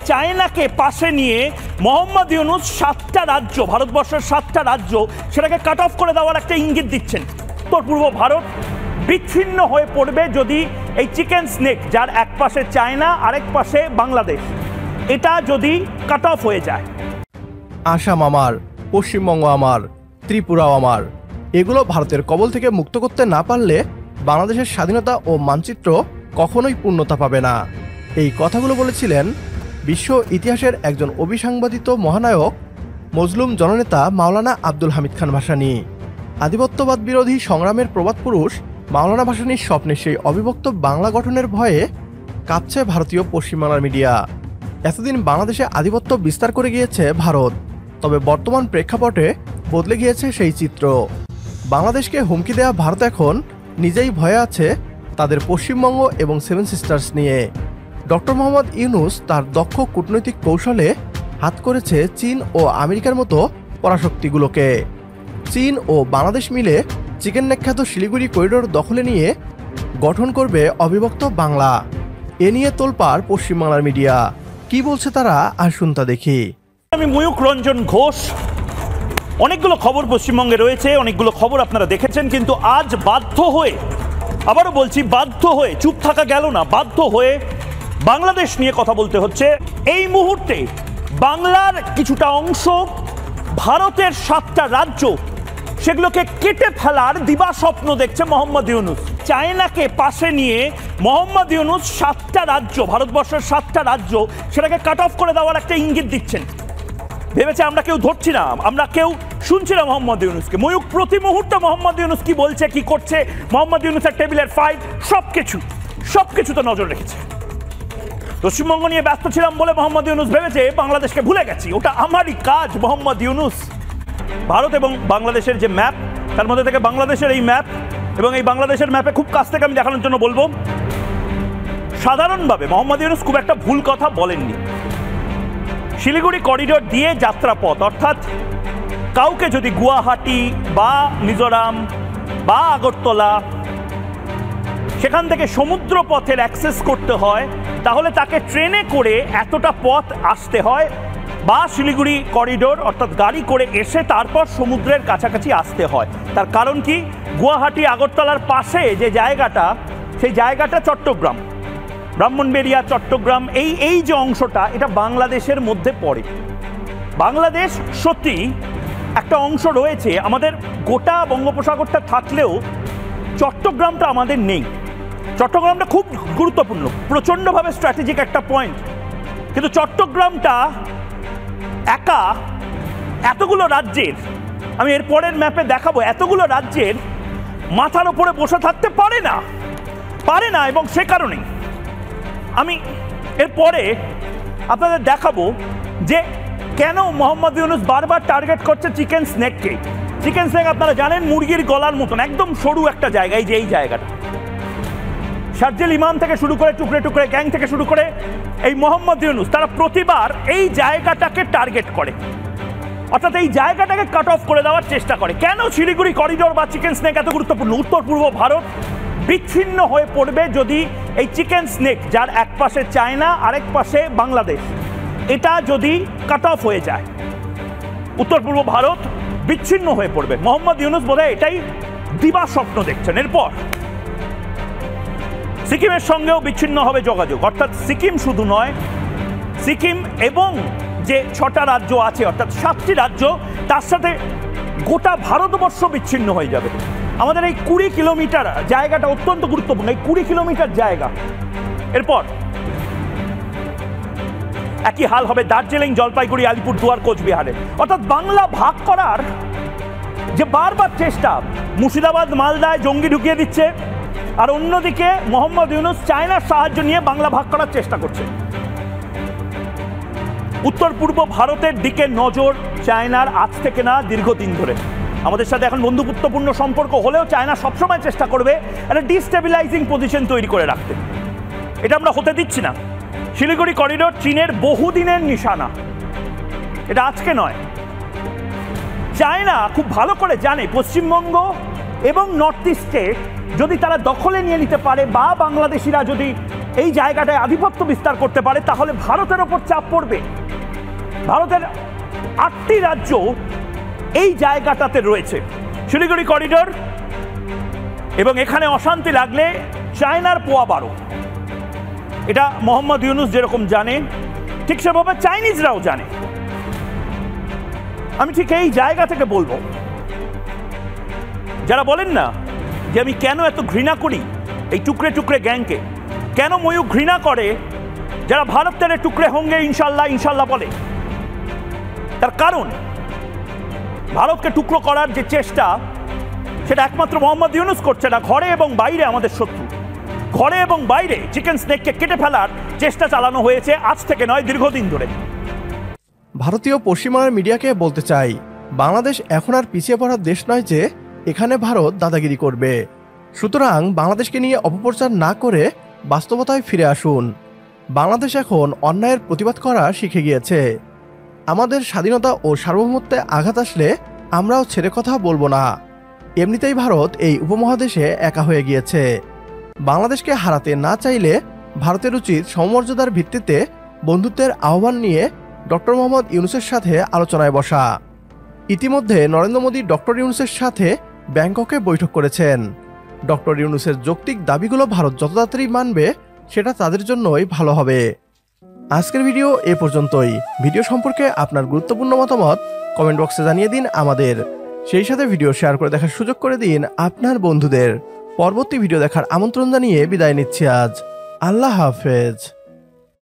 চায়নাকে পাশে নিয়ে মোহাম্মদ ইউনূস 7টা রাজ্য, ভারতবর্ষের 7টা রাজ্য, সেটাকে কাট অফ করে দেওয়ার একটা ইঙ্গিত দিচ্ছেন। উত্তর পূর্ব ভারত বিচ্ছিন্ন হয়ে পড়বে যদি এই চিকেন স্নেক, যার এক পাশে চায়না আরেক পাশে বাংলাদেশ, এটা যদি কাট অফ হয়ে যায়। আসাম আমার, পশ্চিমবঙ্গ আমার, ত্রিপুরাও আমার, এগুলো ভারতের কবল থেকে মুক্ত করতে না পারলে বাংলাদেশের স্বাধীনতা ও মানচিত্র কখনোই পূর্ণতা পাবে না। এই কথাগুলো বলেছিলেন বিশ্ব ইতিহাসের একজন অবিসাংবাদিত মহানায়ক, মজলুম জননেতা মাওলানা আব্দুল হামিদ খান ভাসানী। আধিপত্যবাদ বিরোধী সংগ্রামের প্রবাদ পুরুষ মাওলানা ভাসানীর স্বপ্নে সেই অবিভক্ত বাংলা গঠনের ভয়ে কাঁপছে ভারতীয় পশ্চিমবাংলার মিডিয়া। এতদিন বাংলাদেশে আধিপত্য বিস্তার করে গিয়েছে ভারত, তবে বর্তমান প্রেক্ষাপটে বদলে গিয়েছে সেই চিত্র। বাংলাদেশকে হুমকি দেয়া ভারত এখন নিজেই ভয়ে আছে তাদের পশ্চিমবঙ্গ এবং সেভেন সিস্টার্স নিয়ে। ডক্টর মোহাম্মদ ইউনূস তার দক্ষ কূটনৈতিক কৌশলে হাত করেছে চীন ও আমেরিকার মতো পরাশক্তিগুলোকে। চীন ও বাংলাদেশ মিলে চিকেন নেক খ্যাত শিলিগুড়ি করিডোর দখলে নিয়ে গঠন করবে অবিভক্ত বাংলা। এ নিয়ে তোলপাড় পশ্চিমবাংলার মিডিয়া। কি বলছে তারা, আসুন তা দেখি। আমি ময়ূক রঞ্জন ঘোষ। অনেকগুলো খবর পশ্চিমবঙ্গে রয়েছে, অনেকগুলো খবর আপনারা দেখেছেন, কিন্তু আজ বাধ্য হয়ে, আবারও বলছি বাধ্য হয়ে, চুপ থাকা গেল না, বাধ্য হয়ে বাংলাদেশ নিয়ে কথা বলতে হচ্ছে। এই মুহূর্তে বাংলার কিছুটা অংশ, ভারতের 7টা রাজ্য, সেগুলোকে কেটে ফেলার দিবাস্বপ্ন দেখছে মোহাম্মদ ইউনূস। চায়নাকে পাশে নিয়ে মোহাম্মদ ইউনূস 7টা রাজ্য, ভারতবর্ষের 7টা রাজ্য, সেটাকে কাট অফ করে দেওয়ার একটা ইঙ্গিত দিচ্ছেন। ভেবেছে আমরা কেউ ধরছি না, আমরা কেউ শুনছি না মোহাম্মদ ইউনূসকে। ময়ূক প্রতি মুহূর্তে মোহাম্মদ ইউনূস কি বলছে, কি করছে, মোহাম্মদ ইউনূসের টেবিলের ফাইল, সবকিছুতে নজর রেখেছে। পশ্চিমবঙ্গ নিয়ে ব্যস্ত ছিলাম বলে মোহাম্মদ ইউনূস ভেবেছে বাংলাদেশকে ভুলে গেছি। ওটা আমারই কাজ। মোহাম্মদ ইউনূস ভারত এবং বাংলাদেশের যে ম্যাপ, তার মধ্যে থেকে বাংলাদেশের এই ম্যাপ, এবং এই বাংলাদেশের ম্যাপে খুব কাছ থেকে আমি দেখানোর জন্য বলবো, সাধারণভাবে মোহাম্মদ ইউনূস খুব একটা ভুল কথা বলেননি। শিলিগুড়ি করিডোর দিয়ে যাত্রাপথ, অর্থাৎ কাউকে যদি গুয়াহাটি বা মিজোরাম বা আগরতলা সেখান থেকে সমুদ্র পথের অ্যাক্সেস করতে হয়, তাহলে তাকে ট্রেনে করে এতটা পথ আসতে হয়, বা শিলিগুড়ি করিডোর অর্থাৎ গাড়ি করে এসে তারপর সমুদ্রের কাছাকাছি আসতে হয়। তার কারণ কি, গুয়াহাটি আগরতলার পাশে যে জায়গাটা, সেই জায়গাটা চট্টগ্রাম, ব্রাহ্মণবেড়িয়া, চট্টগ্রাম, এই যে অংশটা, এটা বাংলাদেশের মধ্যে পড়ে। বাংলাদেশ সত্যি একটা অংশ রয়েছে, আমাদের গোটা বঙ্গোপসাগরটা থাকলেও চট্টগ্রামটা আমাদের নেই। চট্টগ্রামটা খুব গুরুত্বপূর্ণ, প্রচণ্ডভাবে স্ট্র্যাটেজিক একটা পয়েন্ট, কিন্তু চট্টগ্রামটা একা এতগুলো রাজ্যের, আমি এর পরের ম্যাপে দেখাবো, এতগুলো রাজ্যের মাথার উপরে বসে থাকতে পারে না, এবং সে কারণেই আমি এরপরে আপনাদের দেখাবো যে কেন মোহাম্মদ ইউনূস বারবার টার্গেট করছে চিকেন স্নেককে। চিকেন স্নেক আপনারা জানেন মুরগির গলার মতন একদম সরু একটা জায়গা। এই জায়গাটা শারজিল ইমাম থেকে শুরু করে টুকরে গ্যাং থেকে শুরু করে এই মোহাম্মদ ইউনূস, তারা প্রতিবার এই জায়গাটাকে টার্গেট করে, অর্থাৎ এই জায়গাটাকে কাট অফ করে দেওয়ার চেষ্টা করে। কেন শিলিগুড়ি করিডোর বা চিকেন স্নেক এত গুরুত্বপূর্ণ? উত্তর পূর্ব ভারত বিচ্ছিন্ন হয়ে পড়বে যদি এই চিকেন স্নেক, যার এক পাশে চায়না আরেক পাশে বাংলাদেশ, এটা যদি কাট অফ হয়ে যায়, উত্তর পূর্ব ভারত বিচ্ছিন্ন হয়ে পড়বে। মোহাম্মদ ইউনূস বোধহয় এটাই দিবাস্বপ্ন দেখছেন। এরপর সিকিমের সঙ্গেও বিচ্ছিন্ন হবে যোগাযোগ, অর্থাৎ সিকিম শুধু নয়, সিকিম এবং যে 6টা রাজ্য আছে, অর্থাৎ 7টি রাজ্য, তার সাথে গোটা ভারতবর্ষ বিচ্ছিন্ন হয়ে যাবে। আমাদের এই 20 কিলোমিটার জায়গাটা অত্যন্ত গুরুত্বপূর্ণ, এই 20 কিলোমিটার জায়গা। এরপর একই হাল হবে দার্জিলিং, জলপাইগুড়ি, আলিপুরদুয়ার, কোচবিহারে। অর্থাৎ বাংলা ভাগ করার যে বারবার চেষ্টা, মুর্শিদাবাদ, মালদায় জঙ্গি ঢুকিয়ে দিচ্ছে, আর অন্যদিকে মোহাম্মদ ইউনূস চায়নার সাহায্য নিয়ে বাংলা ভাগ করার চেষ্টা করছে। উত্তর পূর্ব ভারতের দিকে নজর চায়নার আজ থেকে না, দীর্ঘদিন ধরে। আমাদের সাথে এখন বন্ধুত্বপূর্ণ সম্পর্ক হলেও চায়না সবসময় চেষ্টা করবে একটা ডিস্টেবিলাইজিং পজিশন তৈরি করে রাখতে। এটা আমরা হতে দিচ্ছি না। শিলিগুড়ি করিডোর চীনের বহুদিনের নিশানা, এটা আজকে নয়। চায়না খুব ভালো করে জানে পশ্চিমবঙ্গ এবং নর্থ ইস্টে যদি তারা দখলে নিয়ে নিতে পারে, বা বাংলাদেশিরা যদি এই জায়গাটায় আধিপত্য বিস্তার করতে পারে তাহলে ভারতের ওপর চাপ পড়বে। ভারতের 8টি রাজ্য এই জায়গাটাতে রয়েছে, শিলিগুড়ি করিডোর, এবং এখানে অশান্তি লাগলে চায়নার পোয়া 12। এটা মোহাম্মদ ইউনুস যেরকম জানে ঠিক সেভাবে চাইনিজরাও জানে। আমি ঠিক এই জায়গা থেকে বলবো, যারা বলেন না যে আমি কেন এত ঘৃণা করি এই টুকরে টুকরে গ্যাংকে, কেন ময়ূর ঘৃণা করে যারা ভারত তেরে টুকরে হোঙ্গে ইনশাল্লাহ ইনশাল্লাহ বলে, তার কারণ ভারতকে টুকরো করার যে চেষ্টা সেটা একমাত্র মোহাম্মদ ইউনুস করছে না, ঘরে এবং বাইরে আমাদের শত্রু, ঘরে এবং বাইরে চিকেন স্নেককে কেটে ফেলার চেষ্টা চালানো হয়েছে, আজ থেকে নয় দীর্ঘদিন ধরে। ভারতীয় পশ্চিমার মিডিয়াকে বলতে চাই, বাংলাদেশ এখন আর পিছিয়ে পড়ার দেশ নয় যে এখানে ভারত দাদাগিরি করবে। সুতরাং বাংলাদেশকে নিয়ে অপপ্রচার না করে বাস্তবতায় ফিরে আসুন। বাংলাদেশ এখন অন্যায়ের প্রতিবাদ করা শিখে গিয়েছে। আমাদের স্বাধীনতা ও সার্বভৌমত্বে আঘাত আসলে আমরাও ছেড়ে কথা বলবো না। এমনিতেই ভারত এই উপমহাদেশে একা হয়ে গিয়েছে। বাংলাদেশকে হারাতে না চাইলে ভারতের উচিত সমমর্যাদার ভিত্তিতে বন্ধুত্বের আহ্বান নিয়ে ডক্টর মোহাম্মদ ইউনুসের সাথে আলোচনায় বসা। ইতিমধ্যে নরেন্দ্র মোদী ডক্টর ইউনুসের সাথে ব্যাংককে বৈঠক করেছেন। ডক্টর ইউনুসের যৌক্তিক দাবিগুলো ভারত যত তাড়াতাড়ি মানবে সেটা তাদের জন্যই ভালো হবে। আজকের ভিডিও এ পর্যন্তই। ভিডিও সম্পর্কে আপনার গুরুত্বপূর্ণ মতামত কমেন্ট বক্সে জানিয়ে দিন আমাদের। সেই সাথে ভিডিও শেয়ার করে দেখার সুযোগ করে দিন আপনার বন্ধুদের। পরবর্তী ভিডিও দেখার আমন্ত্রণ জানিয়ে বিদায় নিচ্ছি আজ। আল্লাহ হাফেজ।